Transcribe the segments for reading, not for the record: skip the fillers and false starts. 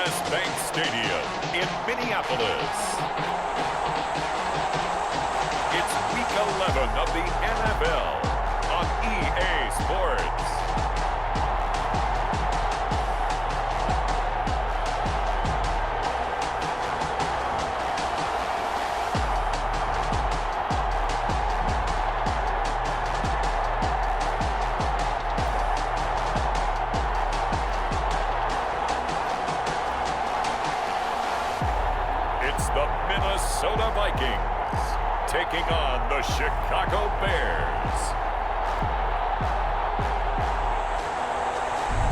U.S. Bank Stadium in Minneapolis. It's Week 11 of the NFL on EA Sports. The Minnesota Vikings taking on the Chicago Bears.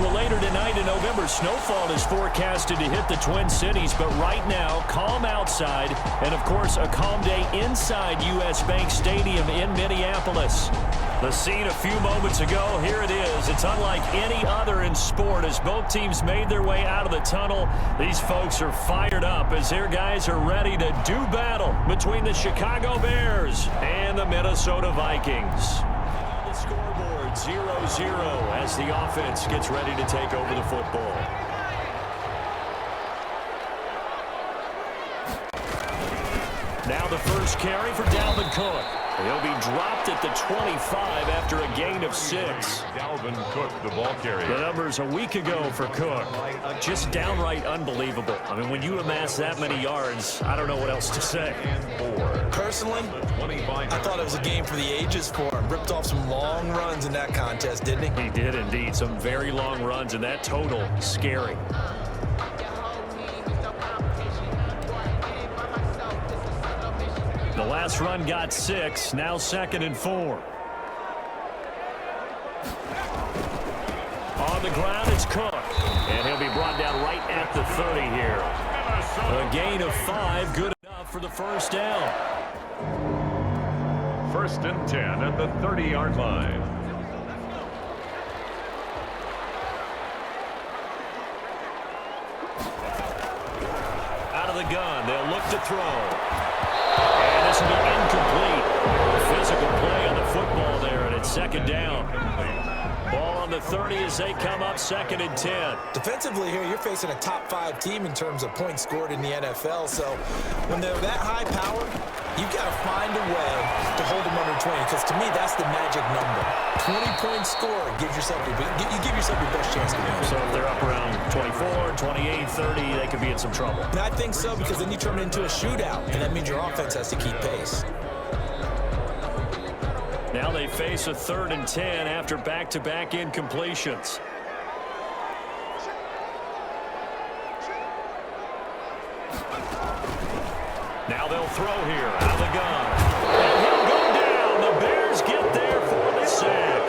Well, later tonight in November, snowfall is forecasted to hit the Twin Cities, but right now, calm outside, and of course, a calm day inside U.S. Bank Stadium in Minneapolis. The scene a few moments ago, here it is. It's unlike any other in sport as both teams made their way out of the tunnel. These folks are fired up as their guys are ready to do battle between the Chicago Bears and the Minnesota Vikings. The scoreboard 0-0 as the offense gets ready to take over the football. Now the first carry for Dalvin Cook. He'll be dropped at the 25 after a gain of 6. Dalvin Cook, the ball carrier. The numbers a week ago for Cook. Just downright unbelievable. I mean, when you amass that many yards, I don't know what else to say. Personally, I thought it was a game for the ages for him. Ripped off some long runs in that contest, didn't he? He did indeed. Some very long runs, and that total, scary. The last run got 6, now 2nd and 4. On the ground, it's Cook. And he'll be brought down right at the 30 here. A gain of 5, good enough for the first down. 1st and 10 at the 30-yard line. Out of the gun, they'll look to throw. And this will be incomplete. Physical play on the football there, and it's 2nd down. Ball on the 30 as they come up 2nd and 10. Defensively here, you're facing a top 5 team in terms of points scored in the NFL. So when they're that high powered, you've got to find a way to hold them under 20. Because to me, that's the magic number. 20-point score gives yourself you give yourself your best chance to win. So if they're up around 24, 28, 30, they could be in some trouble. And I think so, because then you turn it into a shootout, and that means your offense has to keep pace. Now they face a 3rd and 10 after back-to-back incompletions. Now they'll throw here out of the gun. And he'll go down. The Bears get there for the sack.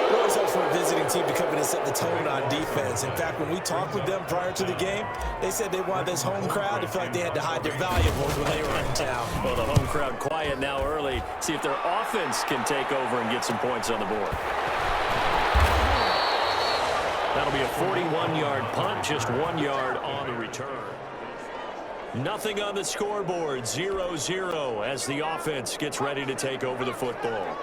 It always helps for a visiting team to come in and set the tone on defense. In fact, when we talked with them prior to the game, they said they wanted this home crowd to feel like they had to hide their valuables when they were in town. Well, the home crowd quiet now early. See if their offense can take over and get some points on the board. That'll be a 41-yard punt, just 1 yard on the return. Nothing on the scoreboard, 0-0 as the offense gets ready to take over the football.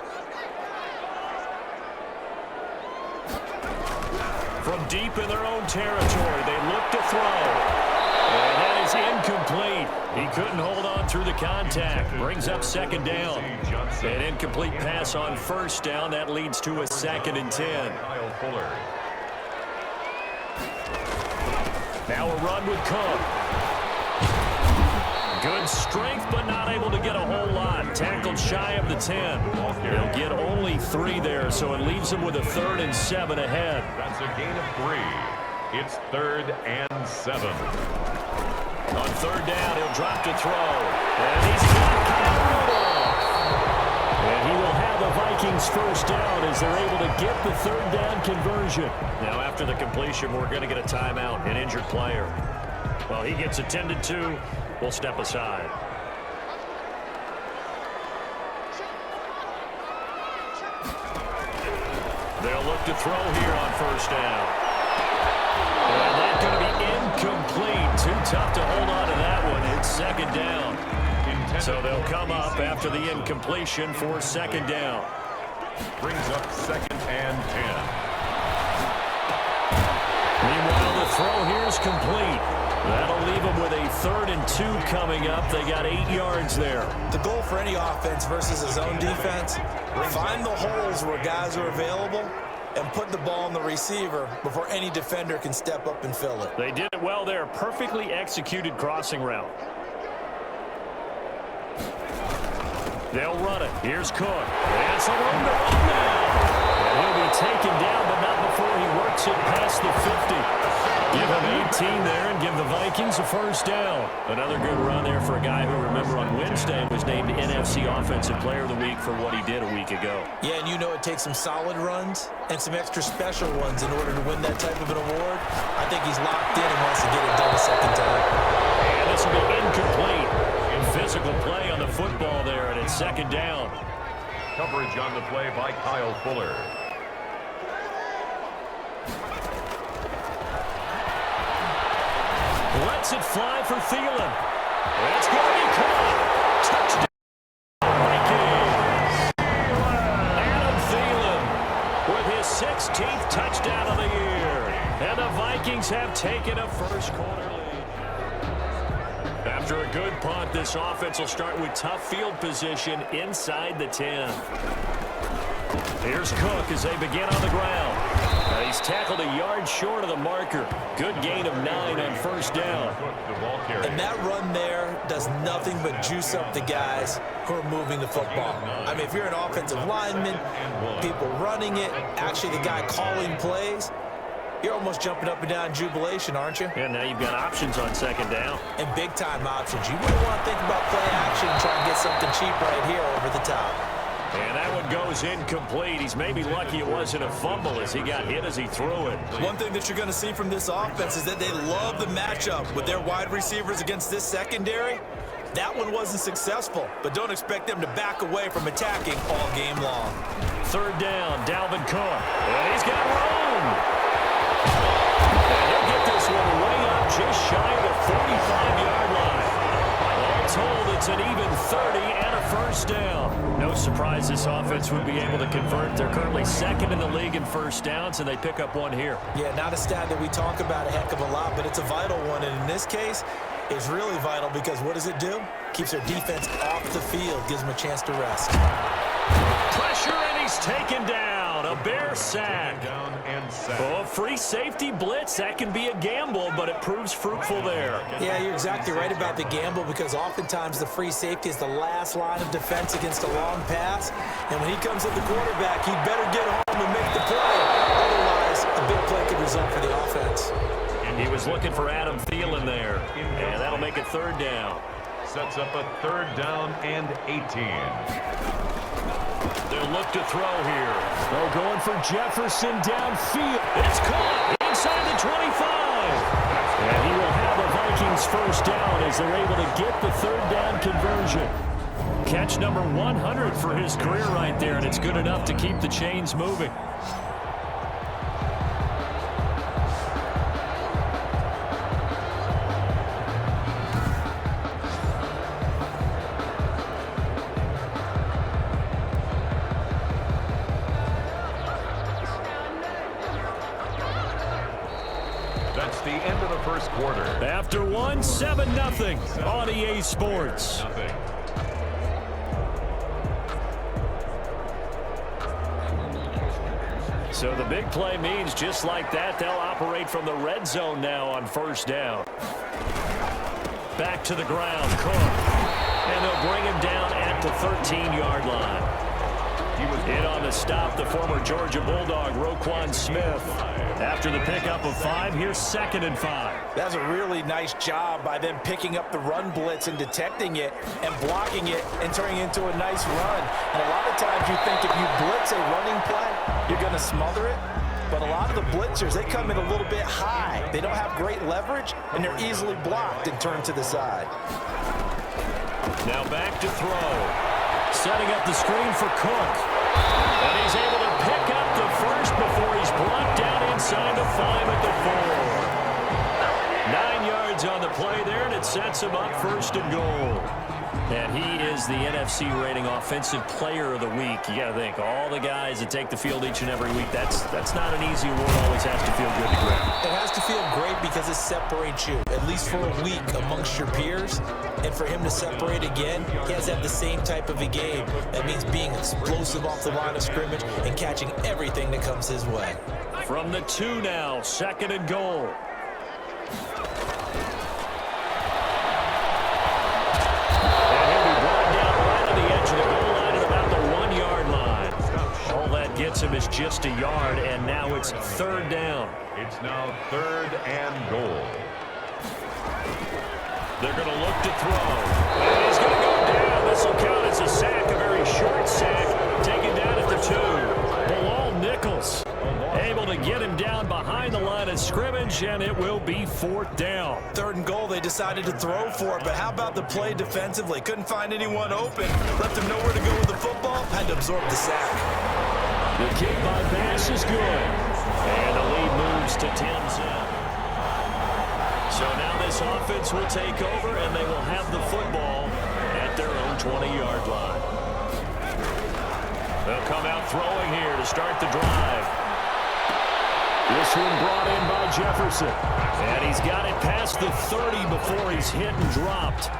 From deep in their own territory, they look to throw. And that is incomplete. He couldn't hold on through the contact. Brings up 2nd down. An incomplete pass on 1st down. That leads to a 2nd and 10. Now a run with Cook. Good strength, but not able to get a whole lot. Tackled shy of the 10. They'll get only 3 there, so it leaves them with a 3rd and 7 ahead. That's a gain of 3. It's 3rd and 7. On 3rd down, he'll drop to throw. And he's got it. And he will have the Vikings first down as they're able to get the 3rd down conversion. Now, after the completion, we're going to get a timeout, an injured player. Well, he gets attended to. We'll step aside. They'll look to throw here on 1st down. And that's going to be incomplete. Too tough to hold on to that one. It's 2nd down. So they'll come up after the incompletion for 2nd down. Brings up 2nd and 10. Meanwhile, the throw here throws complete. That'll leave them with a 3rd and 2 coming up. They got 8 yards there. The goal for any offense versus his own defense, find the holes where guys are available and put the ball on the receiver before any defender can step up and fill it. They did it well there. Perfectly executed crossing route. They'll run it. Here's Cook. That's a room to run now. And he'll be taken down, but not before he works it past the 50. Give him 18 there and give the Vikings a 1st down. Another good run there for a guy who, remember, on Wednesday was named NFC Offensive Player of the Week for what he did a week ago. Yeah, and you know it takes some solid runs and some extra special ones in order to win that type of an award. I think he's locked in and wants to get it done a 2nd time. And this will be incomplete. Physical play on the football there, and it's 2nd down. Coverage on the play by Kyle Fuller. Lets it fly for Thielen. It's going to be caught. Touchdown. Vikings. Adam Thielen with his 16th touchdown of the year. And the Vikings have taken a 1st quarter lead. After a good punt, this offense will start with tough field position inside the 10. Here's Cook as they begin on the ground. He's tackled a yard short of the marker. Good gain of 9 on 1st down. And that run there does nothing but juice up the guys who are moving the football. I mean, if you're an offensive lineman, people running it, actually the guy calling plays, you're almost jumping up and down in jubilation, aren't you? And now you've got options on 2nd down. And big-time options. You wouldn't want to think about play action and try and get something cheap right here over the top. And that one goes incomplete. He's maybe lucky it wasn't a fumble as he got hit as he threw it. One thing that you're going to see from this offense is that they love the matchup with their wide receivers against this secondary. That one wasn't successful, but don't expect them to back away from attacking all game long. 3rd down, Dalvin Cook. And he's got room. And he'll get this one way up just shy of the 45-yard line. All told, it's an even 30 and a 1st down. No surprise this offense would be able to convert. They're currently 2nd in the league in 1st downs, and they pick up one here. Yeah, not a stat that we talk about a heck of a lot, but it's a vital one. And in this case, it's really vital because what does it do? Keeps their defense off the field, gives them a chance to rest. Pressure, and he's taken down. A Bear sack. Oh, free safety blitz. That can be a gamble, but it proves fruitful there. Yeah, you're exactly right about the gamble because oftentimes the free safety is the last line of defense against a long pass. And when he comes at the quarterback, he'd better get home and make the play. Otherwise, a big play could result for the offense. He was looking for Adam Thielen there, and that'll make it 3rd down. Sets up a 3rd down and 18. They'll look to throw here. They're going for Jefferson downfield. It's caught inside the 25. And he will have the Vikings 1st down as they're able to get the 3rd down conversion. Catch number 100 for his career right there, and it's good enough to keep the chains moving. That's the end of the 1st quarter. After one, 7-0 on EA Sports. So the big play means just like that, they'll operate from the red zone now on 1st down. Back to the ground, Cook. And they'll bring him down at the 13-yard line. He was hit on the stop, the former Georgia Bulldog, Roquan Smith. After the pickup of 5, here's 2nd and 5. That's a really nice job by them picking up the run blitz and detecting it and blocking it and turning it into a nice run. And a lot of times you think if you blitz a running play, you're going to smother it. But a lot of the blitzers, they come in a little bit high. They don't have great leverage, and they're easily blocked and turned to the side. Now back to throw. Setting up the screen for Cook. And he's able to pick up the 1st before he's brought down inside the 5 at the 4. 9 yards on the play there, and it sets him up 1st and goal. And he is the NFC rating Offensive Player of the Week. You got to think, all the guys that take the field each and every week, that's not an easy award. Always has to feel good to grab. It has to feel great because it separates you, at least for a week, amongst your peers. And for him to separate again, he has to have the same type of a game. That means being explosive off the line of scrimmage and catching everything that comes his way. From the 2 now, 2nd and goal. Gets him is just a yard, and now it's 3rd down. It's now 3rd and goal. They're going to look to throw. And he's going to go down. This will count as a sack, a very short sack. Taken down at the 2. Bilal Nichols able to get him down behind the line of scrimmage, and it will be 4th down. 3rd and goal, they decided to throw for it, but how about the play defensively? Couldn't find anyone open. Left him nowhere to go with the football. Had to absorb the sack. The kick by Bass is good. And the lead moves to 10-0. So now this offense will take over, and they will have the football at their own 20-yard line. They'll come out throwing here to start the drive. This one brought in by Jefferson. And he's got it past the 30 before he's hit and dropped.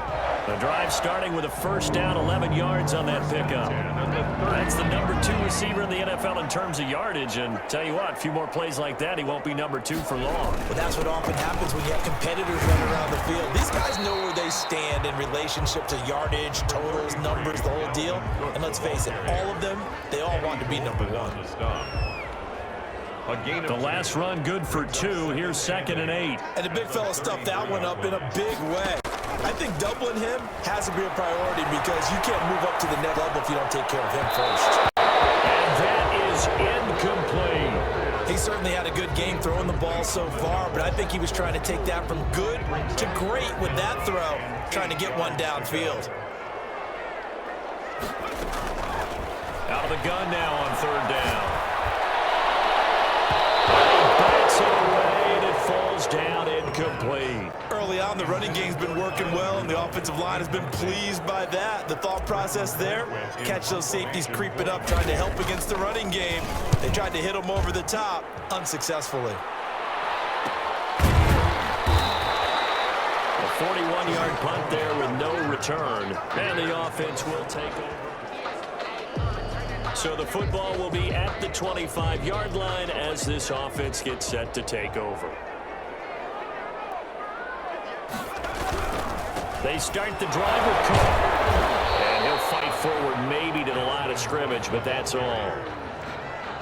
The drive starting with a 1st down, 11 yards on that pickup. That's the number 2 receiver in the NFL in terms of yardage. And tell you what, a few more plays like that, he won't be number 2 for long. But that's what often happens when you have competitors running around the field. These guys know where they stand in relationship to yardage, totals, numbers, the whole deal. And let's face it, all of them, they all want to be number 1. The last run good for 2. Here's 2nd and 8. And the big fella stuffed that one up in a big way. I think doubling him has to be a priority because you can't move up to the next level if you don't take care of him first. And that is incomplete. He certainly had a good game throwing the ball so far, but I think he was trying to take that from good to great with that throw, trying to get one downfield. Out of the gun now on 3rd down. He bats it away, and it falls down incomplete. Early on, the running game's been working well, and the offensive line has been pleased by that. The thought process there, catch those safeties creeping up, trying to help against the running game. They tried to hit them over the top, unsuccessfully. A 41-yard punt there with no return, and the offense will take over. So the football will be at the 25-yard line as this offense gets set to take over. They start the drive with Cook. And he'll fight forward maybe to the line of scrimmage, but that's all.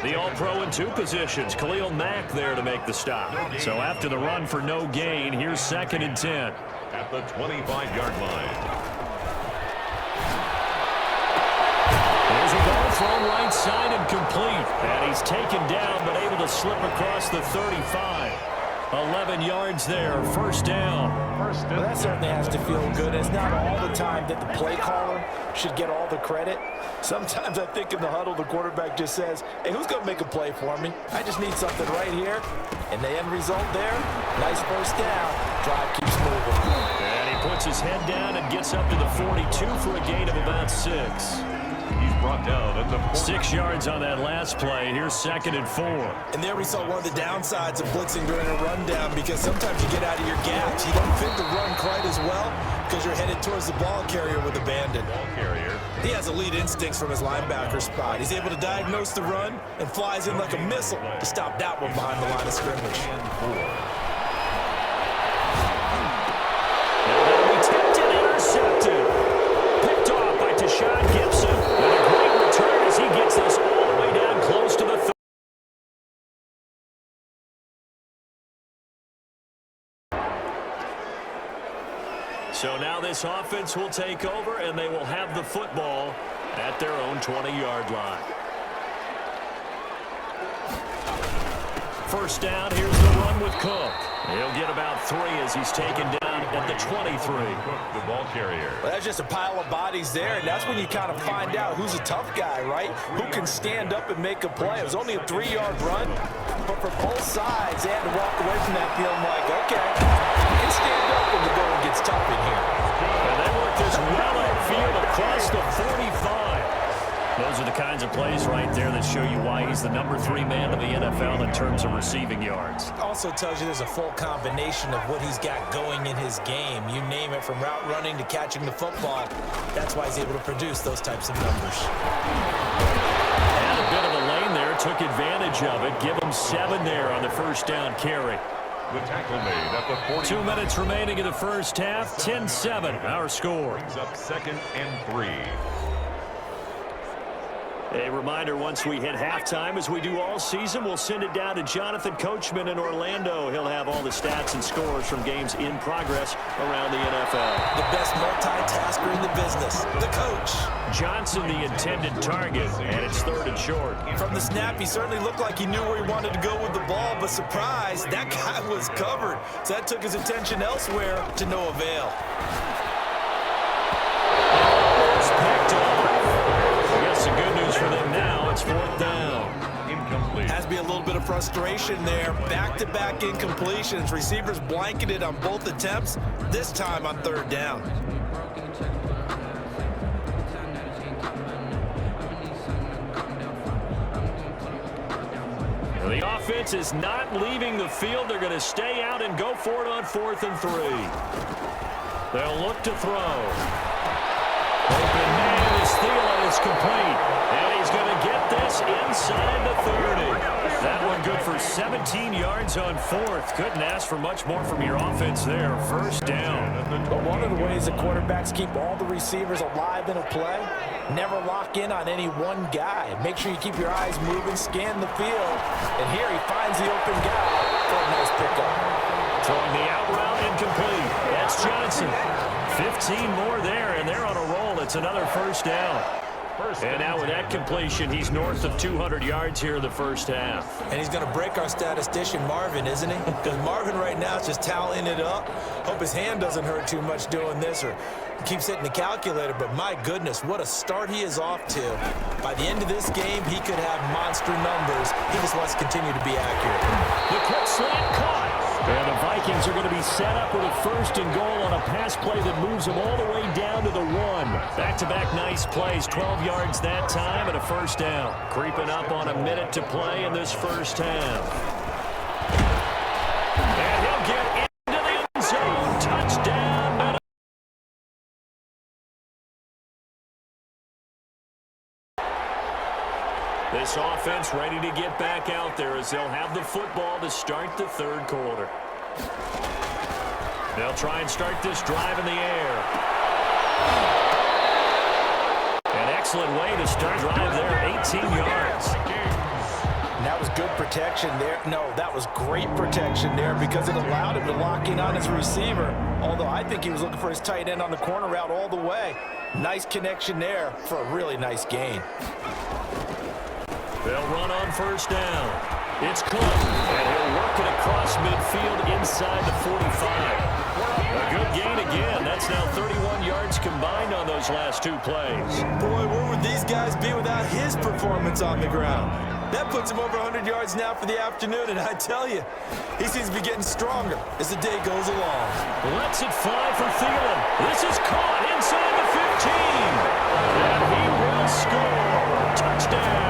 The All-Pro in 2 positions. Khalil Mack there to make the stop. So after the run for no gain, here's 2nd and 10. At the 25-yard line. There's a ball thrown right side and complete. And he's taken down but able to slip across the 35. 11 yards there, 1st down. Well, that certainly has to feel good. It's not all the time that the play caller should get all the credit. Sometimes I think in the huddle, the quarterback just says, hey, who's going to make a play for me? I just need something right here. And the end result there, nice 1st down. Drive keeps moving. And he puts his head down and gets up to the 42 for a gain of about 6. He's brought down at the 6 yards on that last play. Here's 2nd and 4. And there we saw one of the downsides of blitzing during a rundown because sometimes you get out of your gaps. You don't fit the run quite as well because you're headed towards the ball carrier with abandon. ball carrier. He has elite instincts from his linebacker spot. He's able to diagnose the run and flies in like a missile to stop that one behind the line of scrimmage. Now that'll be tipped and intercepted. Picked off by Tashawn Gibson. And a great return as he gets this all the way down close to the 30. So now this offense will take over, and they will have the football at their own 20-yard line. 1st down, here's the run with Cook. He'll get about 3 as he's taken down at the 23. The ball carrier. Well, that's just a pile of bodies there, and that's when you kind of find out who's a tough guy, right? Who can stand up and make a play. It was only a 3-yard run, but for both sides, they had to walk away from that feeling like, okay, you can stand up when the going gets tough in here. And they work is well upfield across the 45. Those are the kinds of plays right there that show you why he's the #3 man in the NFL in terms of receiving yards. Also tells you there's a full combination of what he's got going in his game. You name it, from route running to catching the football. That's why he's able to produce those types of numbers. And a bit of a lane there, took advantage of it. Give him 7 there on the first down carry. The tackle made at the 40. 2 minutes remaining in the first half. 10-7, our score. Brings up 2nd and 3. A reminder, once we hit halftime, as we do all season, we'll send it down to Jonathan Coachman in Orlando. He'll have all the stats and scores from games in progress around the NFL. The best multitasker in the business, the coach. Johnson, the intended target, and it's 3rd and short. From the snap, he certainly looked like he knew where he wanted to go with the ball, but surprise, that guy was covered. So that took his attention elsewhere to no avail. It's picked off. I guess the good news for them now, it's 4th down. Incomplete. Has to be a little bit of frustration there. Back-to-back incompletions. Receivers blanketed on both attempts, this time on 3rd down. The offense is not leaving the field. They're going to stay out and go for it on 4th and 3. They'll look to throw. Open man is Thielen. It's complete. And he's going to get this inside the 30. That one good for 17 yards on 4th. Couldn't ask for much more from your offense there. First down. But one of the ways that quarterbacks keep all the receivers alive in a play, never lock in on any one guy. Make sure you keep your eyes moving, scan the field. And here he finds the open guy for a nice pickup. Throwing the out route incomplete. That's Johnson. 15 more there, and they're on a roll. It's another first down. And now with that completion, he's north of 200 yards here in the first half. And he's going to break our statistician, Marvin, isn't he? Because Marvin right now is just tallying it up. Hope his hand doesn't hurt too much doing this, or keeps hitting the calculator. But my goodness, what a start he is off to. By the end of this game, he could have monster numbers. He just wants to continue to be accurate. The quick slant caught. And the Vikings are going to be set up with a 1st and goal on a pass play that moves them all the way down to the 1. Back-to-back nice plays, 12 yards that time and a first down. Creeping up on a minute to play in this first half. And he'll get into the end zone. Touchdown, Minnesota. This offense ready to get back out there as they'll have the football to start the 3rd quarter. They'll try and start this drive in the air. An excellent way to start drive there, 18 yards. And that was good protection there. No, that was great protection there because it allowed him to lock in on his receiver. Although I think he was looking for his tight end on the corner route all the way. Nice connection there for a really nice gain. They'll run on first down. It's Cook, and he'll work it across midfield inside the 45. A good gain again. That's now 31 yards combined on those last 2 plays. Boy, where would these guys be without his performance on the ground? That puts him over 100 yards now for the afternoon, and I tell you, he seems to be getting stronger as the day goes along. Lets it fly for Thielen. This is caught inside the 15. And he will score. Touchdown.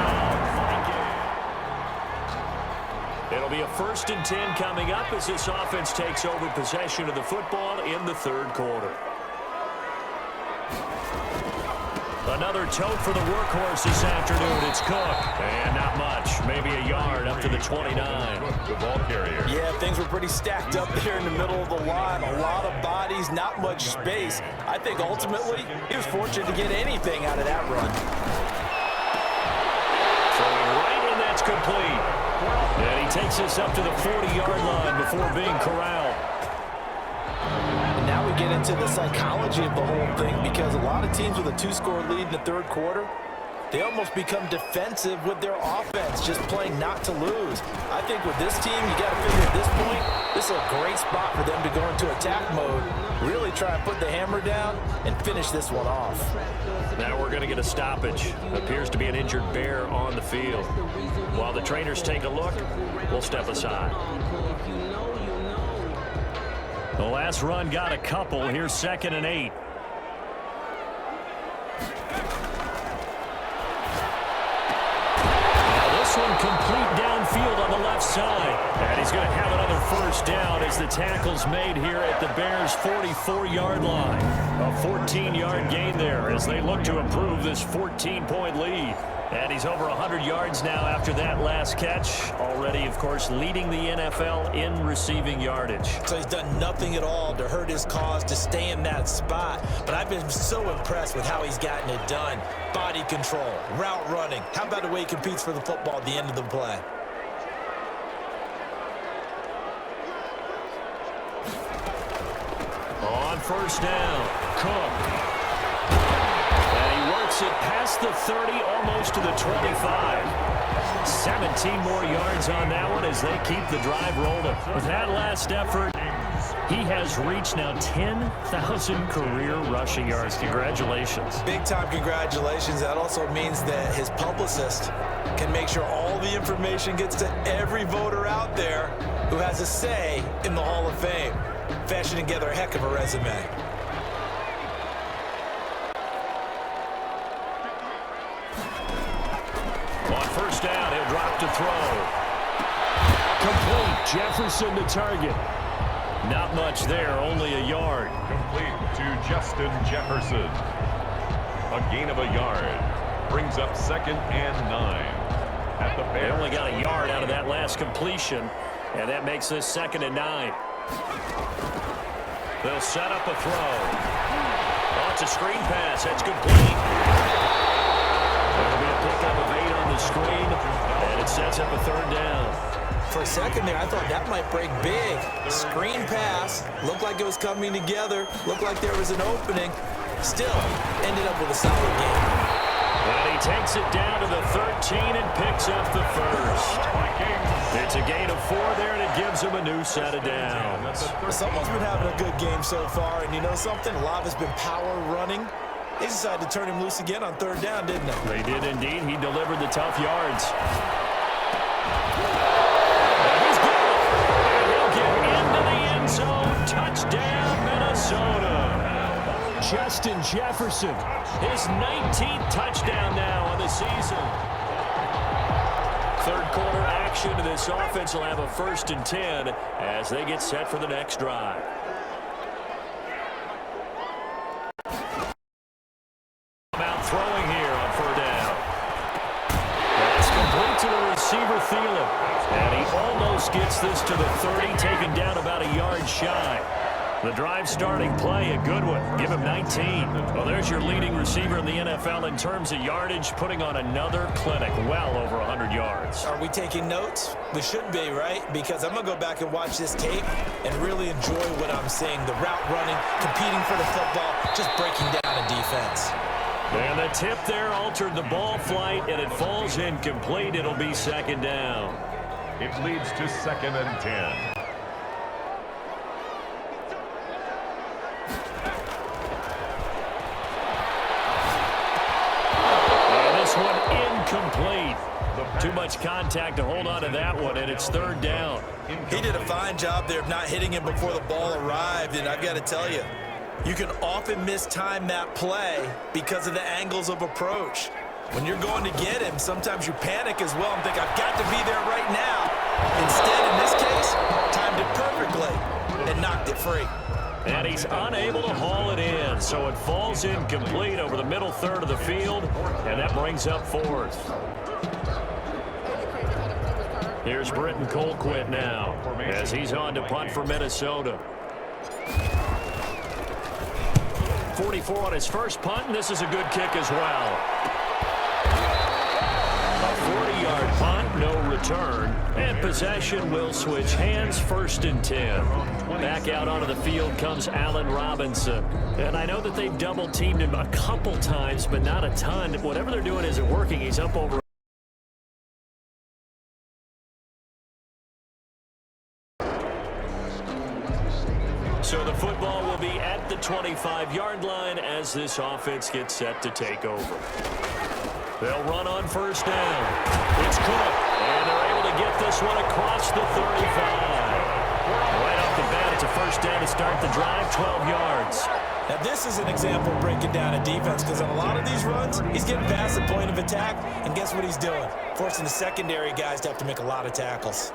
It'll be a 1st and 10 coming up as this offense takes over possession of the football in the 3rd quarter. Another tote for the workhorse this afternoon. It's Cook. And not much. Maybe a yard up to the 29. The ball carrier. Yeah, things were pretty stacked up there in the middle of the line. A lot of bodies, not much space. I think ultimately he was fortunate to get anything out of that run. Throwing right, and that's complete. And he takes us up to the 40-yard line before being corralled. And now we get into the psychology of the whole thing because a lot of teams with a 2-score lead in the 3rd quarter, they almost become defensive with their offense, just playing not to lose. I think with this team, you got to figure at this point, this is a great spot for them to go into attack mode, really try and put the hammer down and finish this one off. Now we're going to get a stoppage. Appears to be an injured bear on the field. While the trainers take a look, we'll step aside. The last run got a couple. Here's 2nd and 8. complete downfield on the left side. And he's going to have another first down as the tackle's made here at the Bears' 44-yard line. A 14-yard gain there as they look to improve this 14-point lead. And he's over 100 yards now after that last catch. Already, of course, leading the NFL in receiving yardage. So he's done nothing at all to hurt his cause, to stay in that spot. But I've been so impressed with how he's gotten it done. Body control, route running. How about the way he competes for the football at the end of the play? On first down, Cook. It past the 30, almost to the 25. 17 more yards on that one as they keep the drive rolling. With that last effort, he has reached now 10,000 career rushing yards. Congratulations. Big-time congratulations. That also means that his publicist can make sure all the information gets to every voter out there who has a say in the Hall of Fame. Fashioning together a heck of a resume. First down, he'll drop to throw. Complete. Jefferson to target. Not much there, only a yard. Complete to Justin Jefferson. A gain of a yard. Brings up 2nd and 9. At the Bears. They only got a yard out of that last completion, and that makes this 2nd and 9. They'll set up a throw. Oh, it's a screen pass. That's complete. There'll be a pickup of 8 on the screen, and it sets up a 3rd down. For a second there, I thought that might break big. Screen pass. Looked like it was coming together. Looked like there was an opening. Still, ended up with a solid game. And he takes it down to the 13 and picks up the first. It's a gain of 4 there, and it gives him a new set of downs. Someone's been having a good game so far, and you know something? A lot has been power running. They decided to turn him loose again on 3rd down, didn't they? They did indeed. He delivered the tough yards. Zone, touchdown, Minnesota. Justin Jefferson, his 19th touchdown now on the season. 3rd quarter action to this offense will have a 1st and 10 as they get set for the next drive. Out throwing here on 4th down. That's complete to the receiver, Thielen. And he almost gets this to the 30, taken down about a yard shy. The drive starting play, a good one. Give him 19. Well, there's your leading receiver in the NFL in terms of yardage, putting on another clinic, well over 100 yards. Are we taking notes? We should be, right? Because I'm going to go back and watch this tape and really enjoy what I'm seeing. The route running, competing for the football, just breaking down a defense. And the tip there altered the ball flight, and it falls incomplete. It'll be 2nd down. It leads to 2nd and 10. And this one incomplete. Too much contact to hold on to that one, and it's 3rd down. He did a fine job there of not hitting him before the ball arrived, and I've got to tell you, you can often mistime that play because of the angles of approach. When you're going to get him, sometimes you panic as well and think, I've got to be there right now. Instead, in this case, timed it perfectly and knocked it free. And he's unable to haul it in, so it falls incomplete over the middle 3rd of the field, and that brings up 4th. Here's Britton Colquitt now as he's on to punt for Minnesota. 44 on his first punt, and this is a good kick as well. A 40-yard punt, no return, and possession will switch hands, 1st and 10. Back out onto the field comes Allen Robinson. And I know that they've double-teamed him a couple times, but not a ton. Whatever they're doing isn't working. He's up over. So the football will be at the 25-yard line as this offense gets set to take over. They'll run on 1st down. It's Cook, and they're able to get this one across the 35. Right off the bat, it's a 1st down to start the drive, 12 yards. Now, this is an example of breaking down a defense because on a lot of these runs, he's getting past the point of attack, and guess what he's doing? Forcing the secondary guys to have to make a lot of tackles.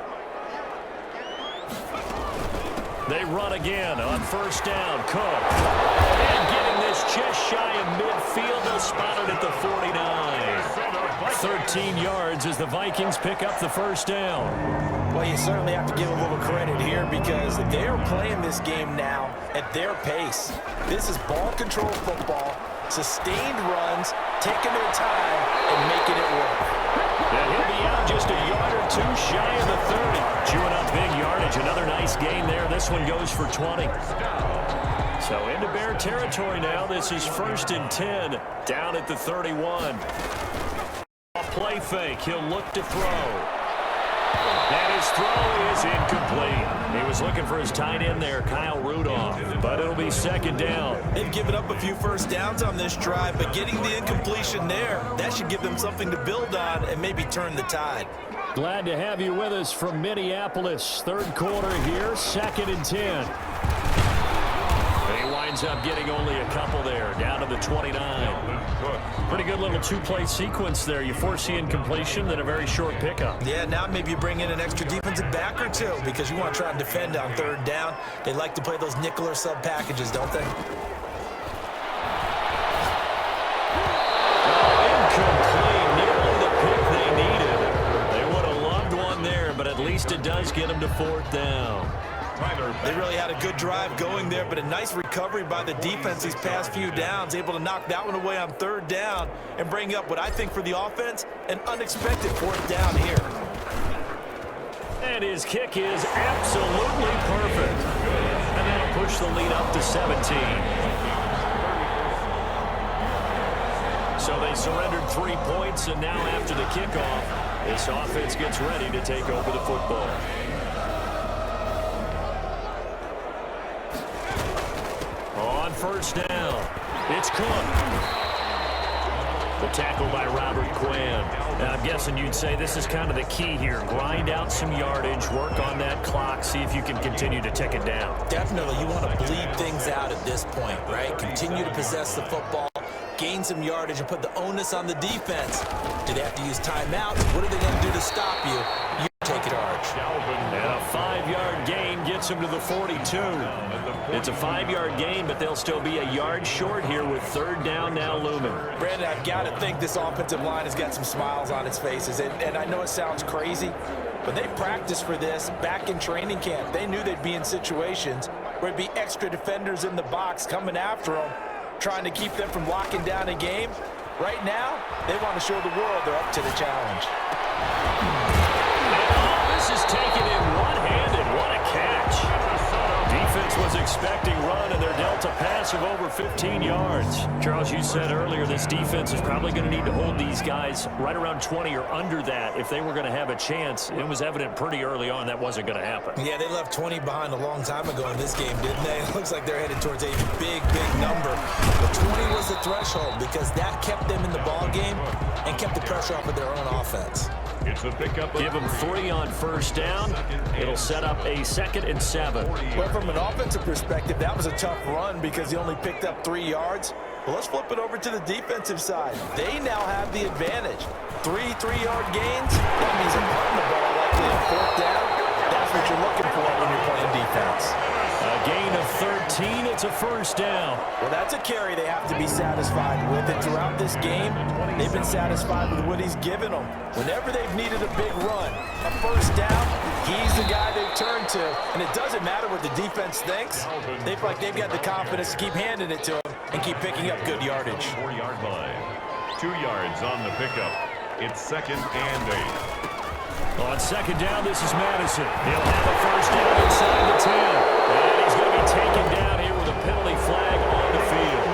They run again on first down. Cook. And getting this just shy of midfield. They'll spot it at the 49. 13 yards as the Vikings pick up the first down. Well, you certainly have to give a little credit here because they're playing this game now at their pace. This is ball control football, sustained runs, taking their time, and making it work. And he'll be out just a yard or two shy of the 30. Chewing up big yardage. Another nice gain there. This one goes for 20. So into Bear territory now. This is 1st and 10 down at the 31. Play fake. He'll look to throw. And his throw is incomplete. He was looking for his tight end there, Kyle Rudolph. But it'll be 2nd down. They've given up a few first downs on this drive, but getting the incompletion there, that should give them something to build on and maybe turn the tide. Glad to have you with us from Minneapolis. 3rd quarter here, 2nd and 10. And he winds up getting only a couple there, down to the 29. Pretty good little two-play sequence there. You force the incompletion, then a very short pickup. Yeah, now maybe you bring in an extra defensive back or two because you want to try and defend on 3rd down. They like to play those nickel or sub packages, don't they? Incomplete. Nearly the pick they needed. They would have loved one there, but at least it does get them to 4th down. They really had a good drive going there, but a nice recovery by the defense these past few downs, able to knock that one away on 3rd down and bring up what I think for the offense, an unexpected 4th down here. And his kick is absolutely perfect. And that'll push the lead up to 17. So they surrendered 3 points, and now after the kickoff, this offense gets ready to take over the football. On 1st down, it's Cook. The tackle by Robert Quinn. Now, I'm guessing you'd say this is kind of the key here. Grind out some yardage, work on that clock, see if you can continue to tick it down. Definitely, you want to bleed things out at this point, right? Continue to possess the football, gain some yardage, and put the onus on the defense. Do they have to use timeouts? What are they going to do to stop you? You take it, Arch. And a 5-yard gain gets him to the 42. It's a 5-yard gain, but they'll still be a yard short here with 3rd down now looming. Brandon, I've got to think this offensive line has got some smiles on its faces. And I know it sounds crazy, but they practiced for this back in training camp. They knew they'd be in situations where it'd be extra defenders in the box coming after them, trying to keep them from locking down a game. Right now, they want to show the world they're up to the challenge. This is taken in one-handed. What a catch. Defense was expecting run, and they're dealt a pass of over 15 yards. Charles, you said earlier this defense is probably going to need to hold these guys right around 20 or under that if they were going to have a chance. It was evident pretty early on that wasn't going to happen. Yeah, they left 20 behind a long time ago in this game, didn't they? It looks like they're headed towards a big, big number. But 20 was the threshold because that kept them in the ball game and kept the pressure off of their own offense. It's a pickup. Give them 3 on 1st down. It'll set up a 2nd and 7. Well, from an offensive perspective, that was a tough run because he only picked up 3 yards. Well, let's flip it over to the defensive side. They now have the advantage. 3 3-yard gains. That means they're putting the ball likely on 4th down. That's what you're looking for when you're playing defense. A gain of 13. It's a 1st down. Well, that's a carry they have to be satisfied with. And throughout this game, they've been satisfied with what he's given them. Whenever they've needed a big run, a 1st down, he's the guy they've turned to. And it doesn't matter what the defense thinks. They've got the confidence to keep handing it to him and keep picking up good yardage. 4-yard line. 2 yards on the pickup. It's 2nd and 8. On 2nd down, this is Madison. He'll have a 1st down inside the 10. And he's going to be taken down here with a penalty flag on the field.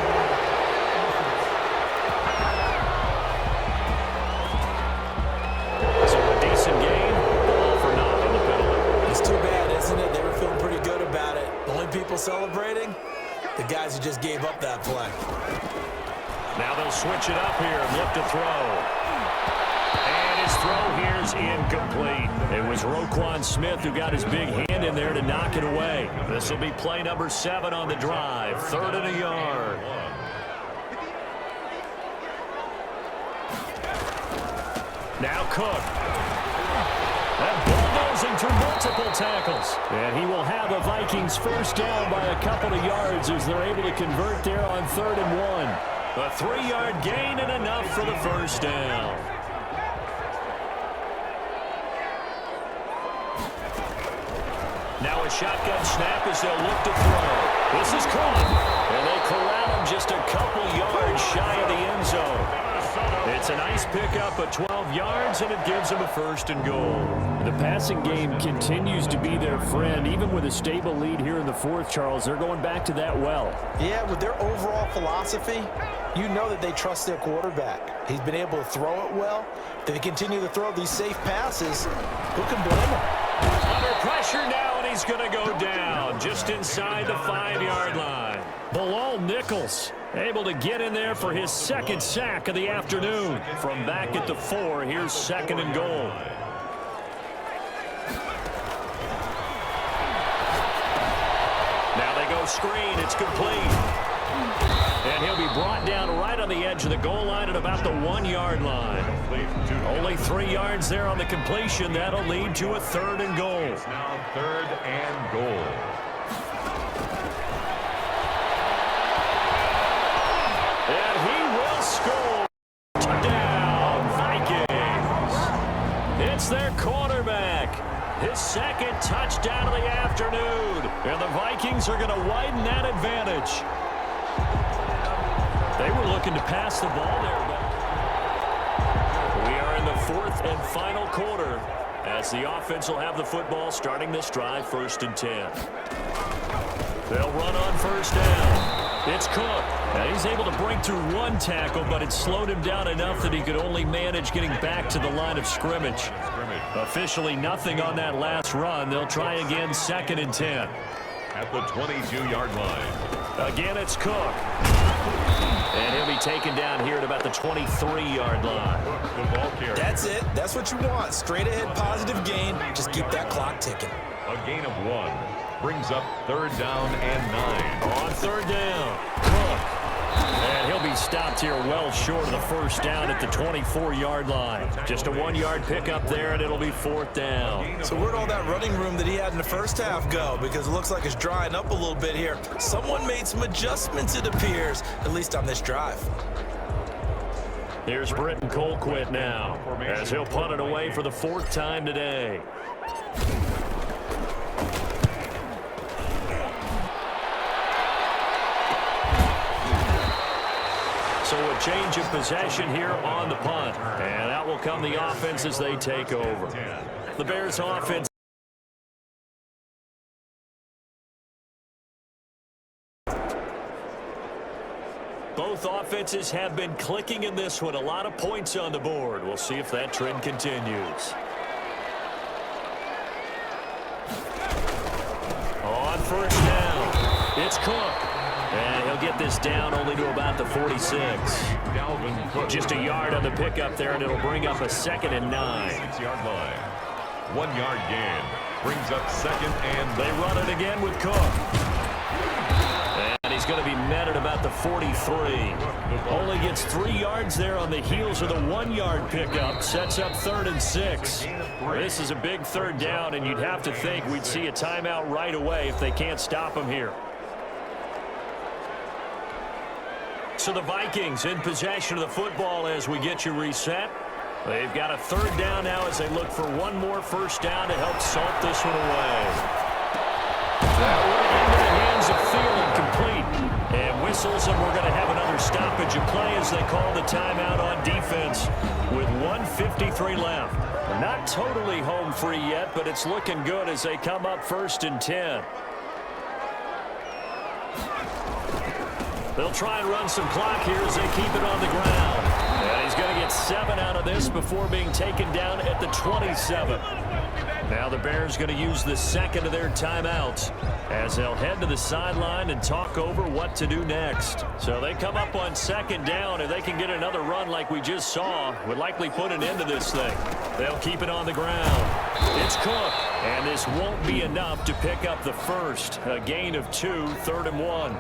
So a decent game, all for naught on the penalty. It's too bad, isn't it? They were feeling pretty good about it. The only people celebrating, the guys who just gave up that play. Now they'll switch it up here and look to throw. And his throw here's incomplete. It was Roquan Smith who got his big hand in there to knock it away. This will be play number 7 on the drive. 3rd and a yard. Now Cook. That bulldozing through multiple tackles. And he will have a Vikings first down by a couple of yards as they're able to convert there on 3rd and 1. A 3-yard gain and enough for the first down. Now a shotgun snap as they'll look to throw. This is caught. And they corral him just a couple yards shy of the end zone. It's a nice pickup of 12 yards, and it gives them a 1st and goal. The passing game continues to be their friend. Even with a stable lead here in the 4th, Charles, they're going back to that well. Yeah, with their overall philosophy, you know that they trust their quarterback. He's been able to throw it well. If they continue to throw these safe passes, who can blame him? Under pressure now, and he's going to go down just inside the 5-yard line. Bilal Nichols able to get in there for his 2nd sack of the afternoon. From back at the 4, here's 2nd and goal. Now they go screen. It's complete. And he'll be brought down right on the edge of the goal line at about the 1-yard line. Only 3 yards there on the completion. That'll lead to a 3rd and goal. It's now 3rd and goal. And he will score. Touchdown, Vikings. It's their quarterback. His 2nd touchdown of the afternoon. And the Vikings are going to widen that advantage. They were looking to pass the ball there. But we are in the 4th and final quarter as the offense will have the football starting this drive 1st and 10. They'll run on 1st down. It's Cook. Now he's able to break through 1 tackle, but it slowed him down enough that he could only manage getting back to the line of scrimmage. Officially nothing on that last run. They'll try again 2nd and 10. At the 22-yard line. Again, it's Cook. And he'll be taken down here at about the 23-yard line. The ball carrier. That's it. That's what you want. Straight ahead positive gain. Just keep that clock ticking. A gain of 1. Brings up 3rd down and 9. On 3rd down, Cook. And he'll be stopped here well short of the first down at the 24-yard line. Just a 1-yard pickup there, and it'll be 4th down. So where'd all that running room that he had in the first half go? Because it looks like it's drying up a little bit here. Someone made some adjustments, it appears, at least on this drive. Here's Britton Colquitt now, as he'll punt it away for the 4th time today. So a change of possession here on the punt. And out will come the offense as they take over. The Bears offense. Both offenses have been clicking in this one. A lot of points on the board. We'll see if that trend continues. On 1st down, it's Cook. And he'll get this down only to about the 46. Just a yard on the pickup there, and it'll bring up a 2nd and 9. 6-yard line. 1-yard gain. Brings up 2nd and they run it again with Cook. And he's going to be met at about the 43. Only gets 3 yards there on the heels of the 1-yard pickup. Sets up 3rd and 6. This is a big 3rd down, and you'd have to think we'd see a timeout right away if they can't stop him here. So the Vikings in possession of the football as we get you reset. They've got a 3rd down now as they look for 1 more first down to help salt this one away. That one into the hands of Thielen, complete. And whistles, and we're going to have another stoppage of play as they call the timeout on defense with 1:53 left. Not totally home free yet, but it's looking good as they come up 1st and 10. They'll try and run some clock here as they keep it on the ground. And he's going to get get 7 out of this before being taken down at the 27. Now the Bears going to use the second of their timeouts as they'll head to the sideline and talk over what to do next. So they come up on second down, and they can get another run like we just saw. Would likely put an end to this thing. They'll keep it on the ground. It's Cook, and this won't be enough to pick up the first. A gain of 2, 3rd and 1.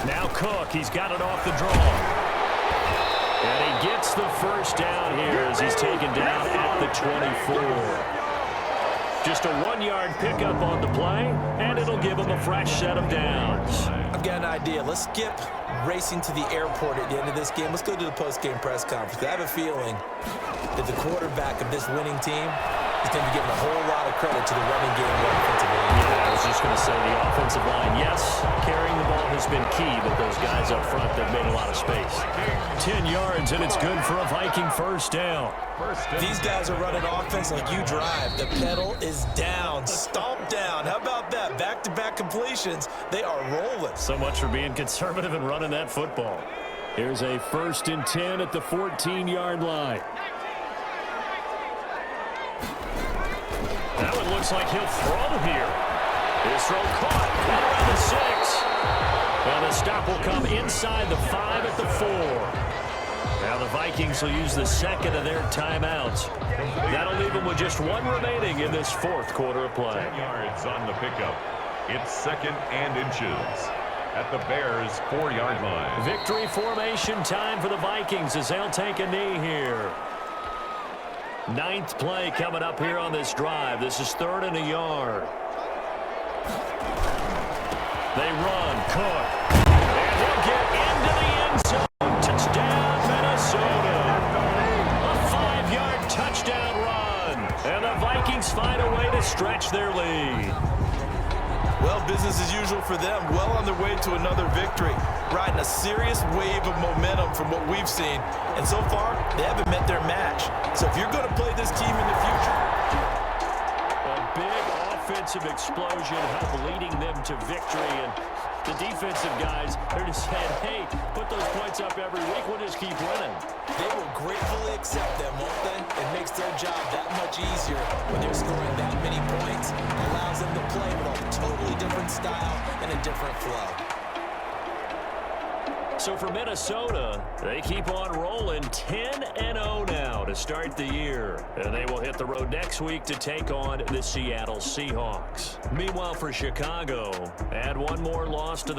Now Cook, he's got it off the draw. And he gets the first down here as he's taken down at the 24. Just a 1-yard pickup on the play, and it'll give him a fresh set of downs. I've got an idea. Let's skip racing to the airport at the end of this game. Let's go to the post-game press conference. I have a feeling that the quarterback of this winning team is going to be giving a whole lot of credit to the running game and offensive line. Yeah, I was just going to say the offensive line, yes, carrying the ball has been key, but those guys up front, they've made a lot of space. 10 yards, and it's good for a Viking first down. These guys are running offense like you drive. The pedal is down, stomp down. How about that? Back-to-back completions. They are rolling. So much for being conservative and running that football. Here's a 1st and 10 at the 14-yard line. That one looks like he'll throw here. His throw caught at around the 6. And the stop will come inside the 5 at the 4. Now the Vikings will use the second of their timeouts. That'll leave them with just 1 remaining in this 4th quarter of play. 10 yards on the pickup. It's 2nd and inches at the Bears' 4-yard line. Victory formation time for the Vikings as they'll take a knee here. 9th play coming up here on this drive. This is 3rd and a yard. They run. Cook. And he'll get into the end zone. Touchdown, Minnesota. A 5-yard touchdown run. And the Vikings find a way to stretch their lead. Well, business as usual for them. Well on their way to another victory. Riding a serious wave of momentum from what we've seen. And so far, they haven't met their match. So if you're going to play this team in the future, a big offensive explosion helped leading them to victory. And the defensive guys, they're just saying, hey, put those points up every week. We'll just keep winning. they will gratefully accept them, won't they? It makes their job that much easier when they're scoring that many points. It allows them to play with a totally different style and a different flow. So for Minnesota, they keep on rolling 10-0 now to start the year. And they will hit the road next week to take on the Seattle Seahawks. Meanwhile, for Chicago, add one more loss to the